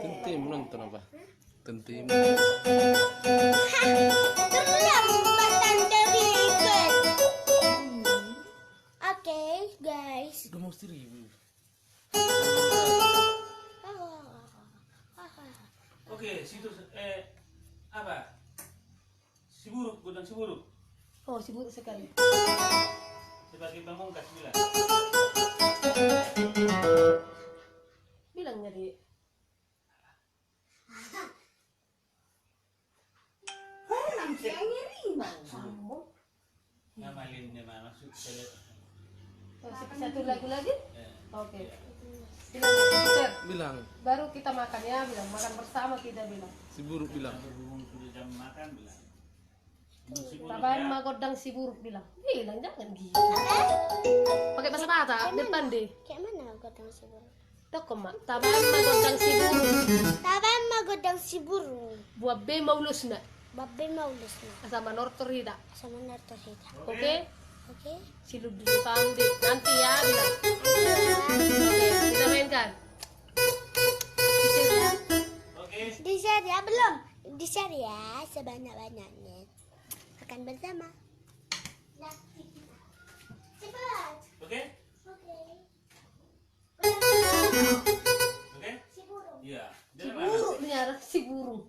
Tentim nonton apa? Tentim. Oke, guys. Udah mau 1.000. Oke, situ apa? Siburuk, gudang Siburuk. Oh, sibuk sekali. Sebagai pamungkas bilang. Bilang jadi. Ngamalin dia maksud saya. Satu lagu lagi? Eh, Oke. Bilang, Peter. Bilang. Baru kita makan ya, bilang makan bersama kita bilang. Si buruk bilang. berhubung sudah jam makan bilang. Siburuk Taban ya. magodang si buruk bilang. Bilang jangan gitu. Pakai bahasa Batak depan deh. Kayak mana godang si burung? Toko mak. Taban magodang si buruk. Taban magodang si burung. Buat B maulus nak. Babe maulus na. Sama nortor hida. Sama nartohita. Oke? Oke? Silub dulu pandi. Nanti ya bilang. Oke, kita mainkan. Bisa ya? Oke. Di-share ya belum? Di-share ya sebanyak-banyaknya. Makan bersama. Cepat. Oke? Oke. Oke? Si burung. Iya. Si Jangan buruk nyara si burung.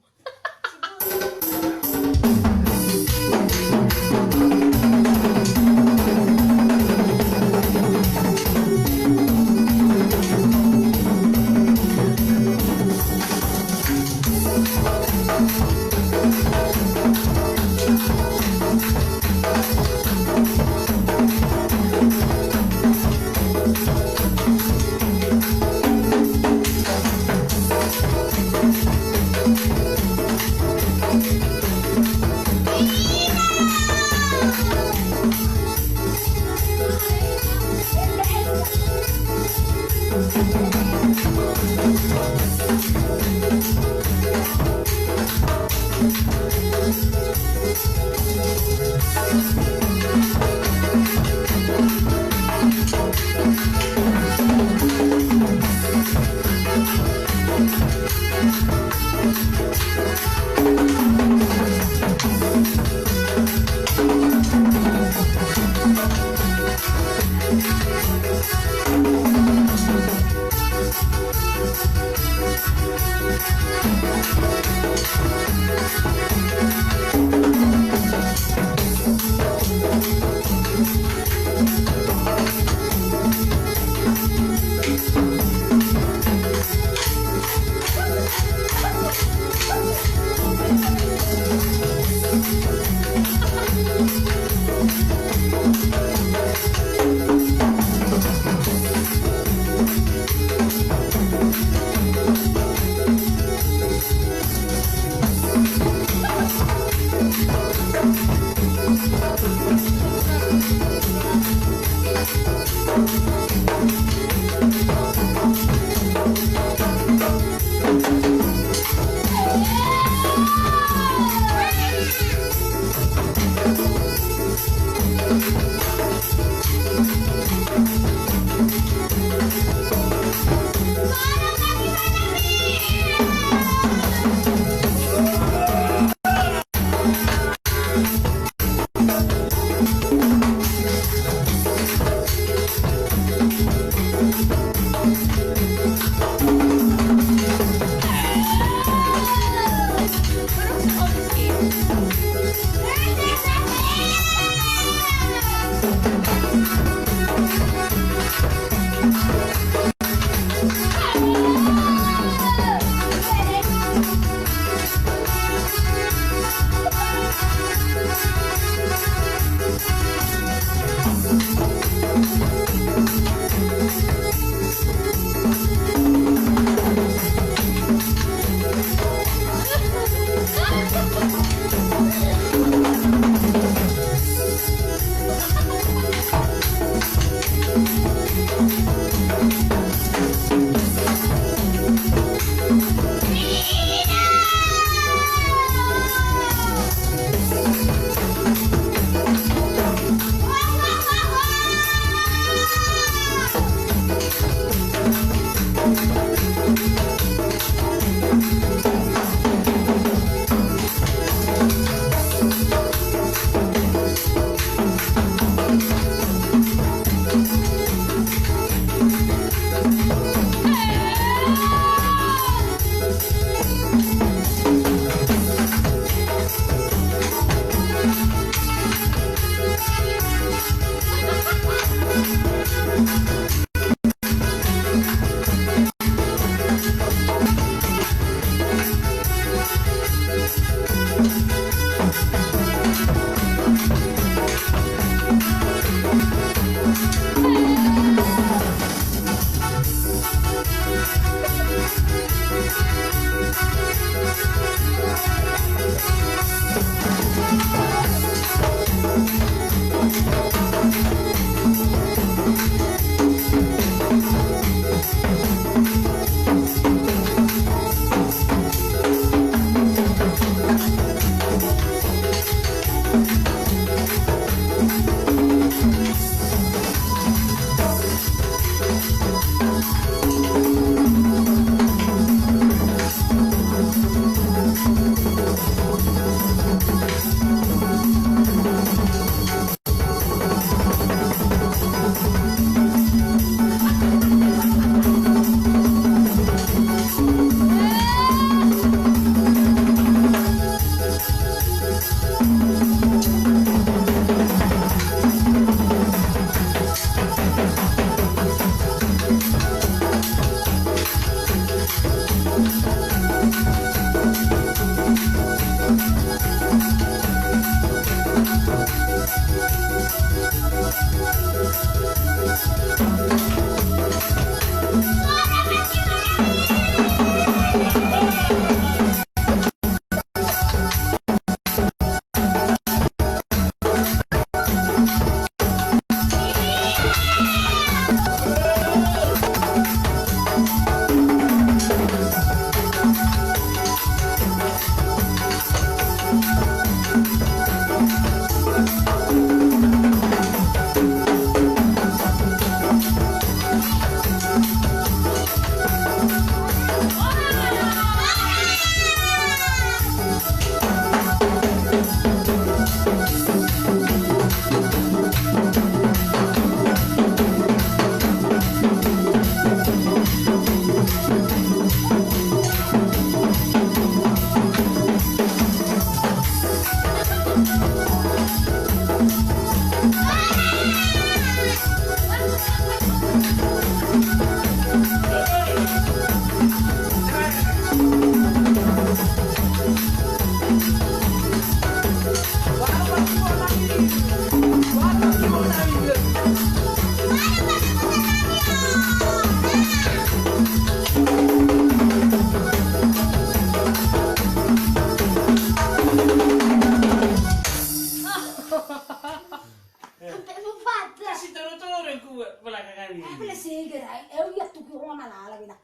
Sampai mau patah. Kasih tahu-tahu yang kuat belakangan ini. Apa lah sih gerai? Lihat tuh kau mana lah bina.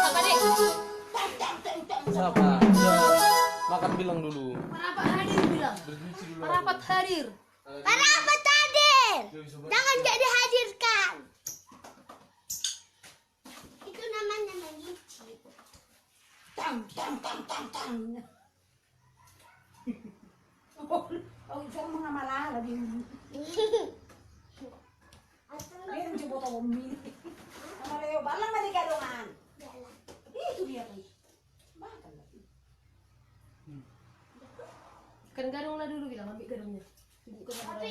Apa dek? Siapa? Ya, makan bilang dulu. Kenapa hadir bilang? Berhenti dulu. Merapat hadir. Para apa hadir? Jangan gak dihadirkan. Itu namanya mengici. Tang. Oh, jangan mengamal lagi. Dia mencoba tahu mil. Sama Leo balang mari gadongan. Itu dia tuh. Makan lagi. Kan garong lah dulu bilang ambil garongnya. Ibu kena